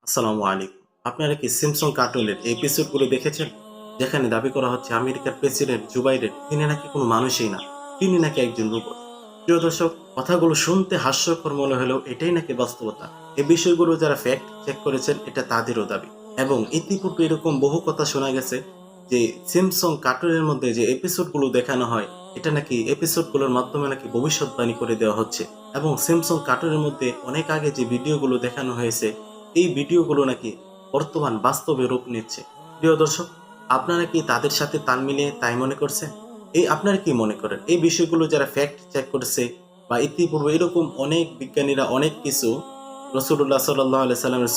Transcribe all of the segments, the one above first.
আসসালামু আলাইকুম। আপনারা কি সিম্পসন কার্টুনের এপিসোডগুলো দেখেছেন? যেখানে দাবি করা হচ্ছে আমেরিকার প্রেসিডেন্ট জো বাইডেন তিনি নাকি কোনো মানুষই না, তিনি নাকি একজন রোবট। প্রিয় দর্শক, কথাগুলো শুনতে হাস্যকর মনে হলেও এটাই নাকি বাস্তবতা। এই বিষয়গুলো যারা ফ্যাক্ট চেক করেছেন এটা তাদেরও দাবি। এবং ইতিপূর্বে এরকম বহু কথা শোনা গেছে যে সিম্পসন কার্টুনের মধ্যে যে এপিসোডগুলো দেখানো হয় এটা নাকি এপিসোডগুলোর মাধ্যমে নাকি ভবিষ্যৎবাণী করে দেওয়া হচ্ছে। এবং সিম্পসন কার্টুনের মধ্যে অনেক আগে যে ভিডিওগুলো দেখানো হয়েছে এই ভিডিওগুলো নাকি বর্তমান বাস্তবে রূপ নিচ্ছে। প্রিয় দর্শক, আপনারা কি তাদের সাথে তাল মিলিয়ে তাই মনে করছেন? আপনারা কি মনে করেন এই বিষয়গুলো যারা ফ্যাক্ট চেক করেছে বা ইতিপূর্বে এরকম অনেক বিজ্ঞানীরা অনেক কিছু রাসূলুল্লাহ সাল্লাল্লাহু আলাইহি সাল্লামের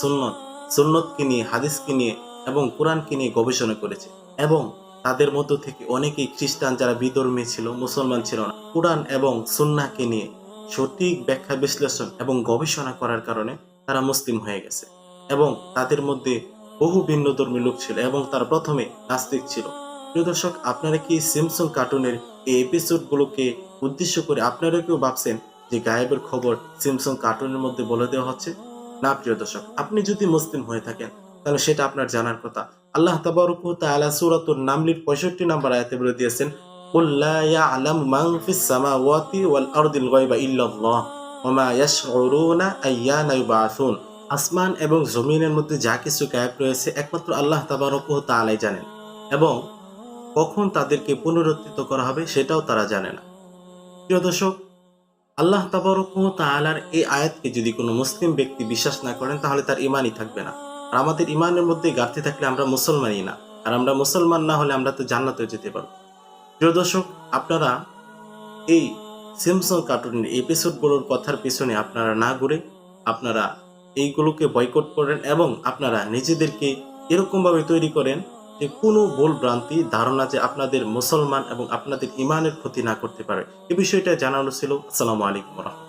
সুন্নতকে নিয়ে, হাদিসকে নিয়ে এবং কোরআনকে নিয়ে গবেষণা করেছে। এবং তাদের মধ্য থেকে অনেকেই খ্রিস্টান যারা বিধর্মী ছিল, মুসলমান ছিল না, কোরআন এবং সুন্নাহকে নিয়ে সঠিক ব্যাখ্যা বিশ্লেষণ এবং গবেষণা করার কারণে তারা মুসলিম হয়ে গেছে। এবং তাদের মধ্যে বহু ভিন্নধর্মী লোক ছিল এবং তারা প্রথমে নাস্তিক ছিল। প্রিয় দর্শক, আপনারা কি সিম্পসন কার্টুনের এই এপিসোডগুলোকে উদ্দেশ্য করে আপনারা কেউ ভাবছেন যে গায়েবের খবর সিম্পসন কার্টুনের মধ্যে বলে দেওয়া হচ্ছে? না প্রিয় দর্শক, আপনি যদি মুসলিম হয়ে থাকেন তাহলে সেটা আপনার জানার কথা। আল্লাহ তাবারক ওয়া তাআলা সূরাতুন নামলির 65 নম্বর আয়াতে বলে দিয়েছেন, কুল লা ইয়ালামু মান ফিস সামাওয়াতি ওয়াল আরদিল গায়বা ইল্লাল্লাহ ওয়া মা ইয়াশউরুনা আইয়ানা ইউবআসুন। আসমান এবং জমিনের মধ্যে যা কিছু গায়েব রয়েছে একমাত্র আল্লাহ তাবারক ওয়া তাআলাই জানেন এবং কখন তাদেরকে পুনরুত্থিত করা হবে সেটাও তারা জানে না। প্রিয় দর্শক, আল্লাহ তাবারক ওয়া তাআলার এই আয়াতকে যদি কোনো মুসলিম ব্যক্তি বিশ্বাস না করেন তাহলে তার ঈমানই থাকবে না। আর আমাদের ঈমানের মধ্যে ঘাটতি থাকলে আমরা মুসলমানই না। আর আমরা মুসলমান না হলে আমরা তো জান্নাতেও যেতে পারব। প্রিয় দর্শক, আপনারা এই সিম্পসন কার্টুনের এপিসোডগুলোর কথার পিছনে আপনারা না ঘুরে আপনারা এইগুলোকে বয়কট করেন এবং আপনারা নিজেদেরকে এরকমভাবে তৈরি করেন যে কোনো ভুল ভ্রান্তি ধারণা যে আপনাদের মুসলমান এবং আপনাদের ঈমানের ক্ষতি না করতে পারে। এই বিষয়টা জানানো ছিল। আসসালামু আলাইকুম ওয়া রাহমাতুল্লাহ।